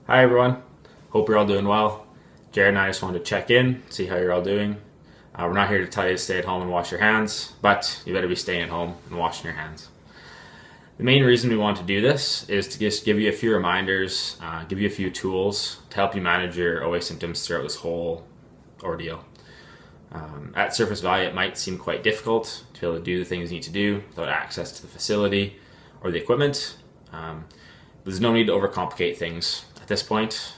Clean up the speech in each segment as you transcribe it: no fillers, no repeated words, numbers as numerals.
Hi everyone, hope you're all doing well. Jared and I just wanted to check in, see how you're all doing. We're not here to tell you to stay at home and wash your hands, but you better be staying at home and washing your hands. The main reason we want to do this is to just give you a few reminders, give you a few tools to help you manage your OA symptoms throughout this whole ordeal. At surface value, it might seem quite difficult to be able to do the things you need to do without access to the facility or the equipment. There's no need to overcomplicate things at this point.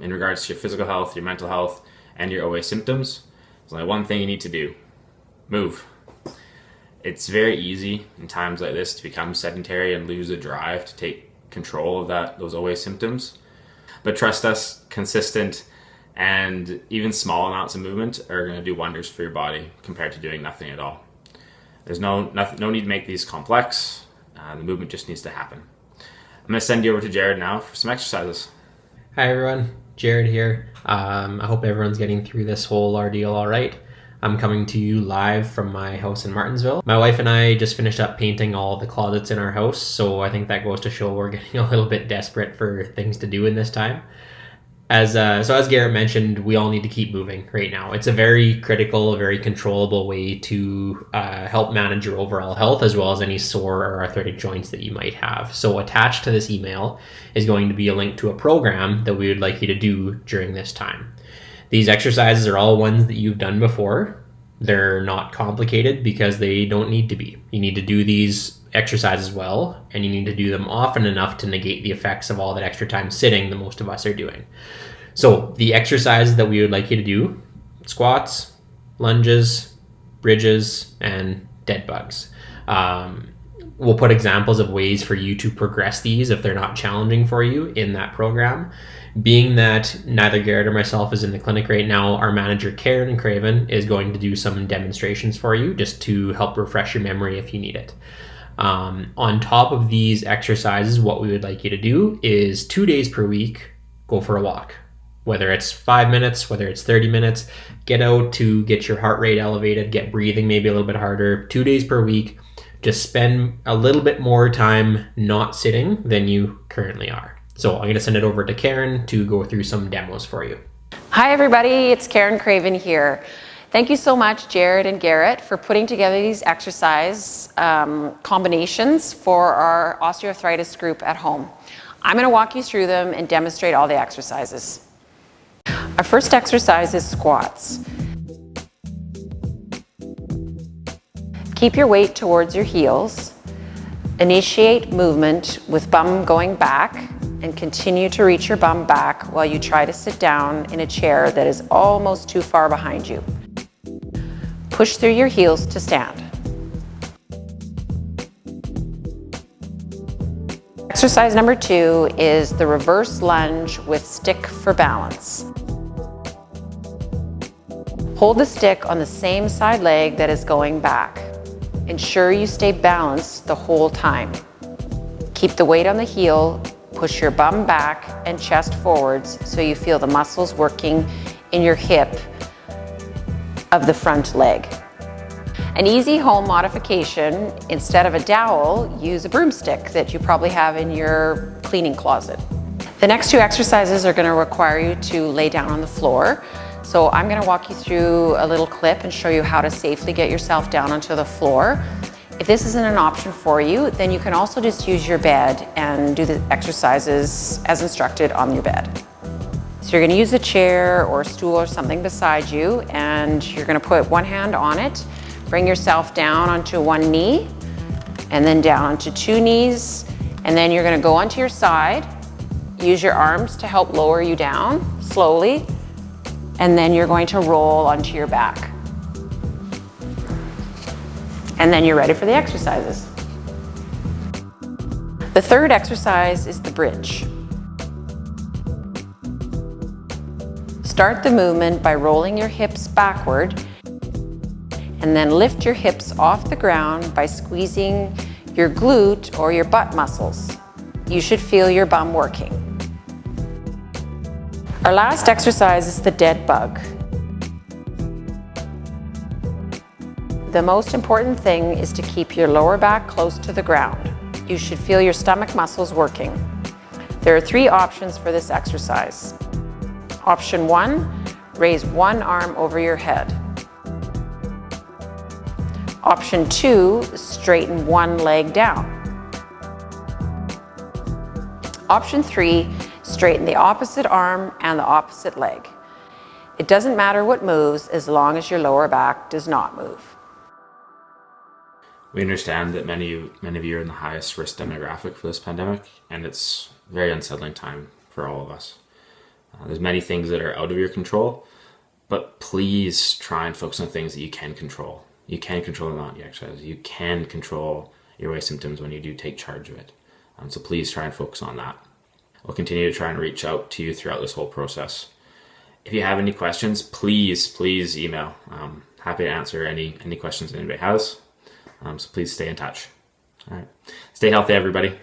In regards to your physical health, your mental health, and your OA symptoms, there's only one thing you need to do: move. It's very easy in times like this to become sedentary and lose the drive to take control of those OA symptoms. But trust us, consistent and even small amounts of movement are going to do wonders for your body compared to doing nothing at all. There's no need to make these complex. The movement just needs to happen. I'm going to send you over to Jared now for some exercises. Hi everyone, Jared here. I hope everyone's getting through this whole ordeal all right. I'm coming to you live from my house in Martinsville. My wife and I just finished up painting all the closets in our house, so I think that goes to show we're getting a little bit desperate for things to do in this time. As Garrett mentioned, we all need to keep moving right now. It's a very critical, a very controllable way to help manage your overall health as well as any sore or arthritic joints that you might have. So attached to this email is going to be a link to a program that we would like you to do during this time. These exercises are all ones that you've done before. They're not complicated because they don't need to be. You need to do these exercises well, and you need to do them often enough to negate the effects of all that extra time sitting that most of us are doing. So the exercises that we would like you to do: squats, lunges, bridges, and dead bugs. We'll put examples of ways for you to progress these if they're not challenging for you in that program. Being that neither Garrett or myself is in the clinic right now, our manager Karen and Craven is going to do some demonstrations for you just to help refresh your memory if you need it. On top of these exercises, what we would like you to do is 2 days per week, go for a walk. Whether it's 5 minutes, whether it's 30 minutes, get out to get your heart rate elevated, get breathing maybe a little bit harder. 2 days per week, just spend a little bit more time not sitting than you currently are. So I'm going to send it over to Karen to go through some demos for you. Hi everybody, it's Karen Craven here. Thank you so much, Jared and Garrett, for putting together these exercise combinations for our osteoarthritis group at home. I'm going to walk you through them and demonstrate all the exercises. Our first exercise is squats. Keep your weight towards your heels. Initiate movement with bum going back and continue to reach your bum back while you try to sit down in a chair that is almost too far behind you. Push through your heels to stand. Exercise number 2 is the reverse lunge with stick for balance. Hold the stick on the same side leg that is going back. Ensure you stay balanced the whole time. Keep the weight on the heel, push your bum back and chest forwards so you feel the muscles working in your hip of the front leg. An easy home modification: instead of a dowel, use a broomstick that you probably have in your cleaning closet. The next 2 exercises are going to require you to lay down on the floor. So I'm going to walk you through a little clip and show you how to safely get yourself down onto the floor. If this isn't an option for you, then you can also just use your bed and do the exercises as instructed on your bed. So you're going to use a chair or a stool or something beside you, and you're going to put one hand on it, bring yourself down onto one knee, and then down onto 2 knees, and then you're going to go onto your side, use your arms to help lower you down slowly, and then you're going to roll onto your back. And then you're ready for the exercises. The third exercise is the bridge. Start the movement by rolling your hips backward, and then lift your hips off the ground by squeezing your glute or your butt muscles. You should feel your bum working. Our last exercise is the dead bug. The most important thing is to keep your lower back close to the ground. You should feel your stomach muscles working. There are 3 options for this exercise. Option 1, raise one arm over your head. Option 2, straighten one leg down. Option 3, straighten the opposite arm and the opposite leg. It doesn't matter what moves as long as your lower back does not move. We understand that many of you are in the highest risk demographic for this pandemic, and it's a very unsettling time for all of us. There's many things that are out of your control, but please try and focus on things that you can control. You can control the amount you exercise. You can control your weight symptoms when you do take charge of it. So please try and focus on that. We'll continue to try and reach out to you throughout this whole process. If you have any questions, please email. Happy to answer any questions anybody has. So please stay in touch. All right. Stay healthy, everybody.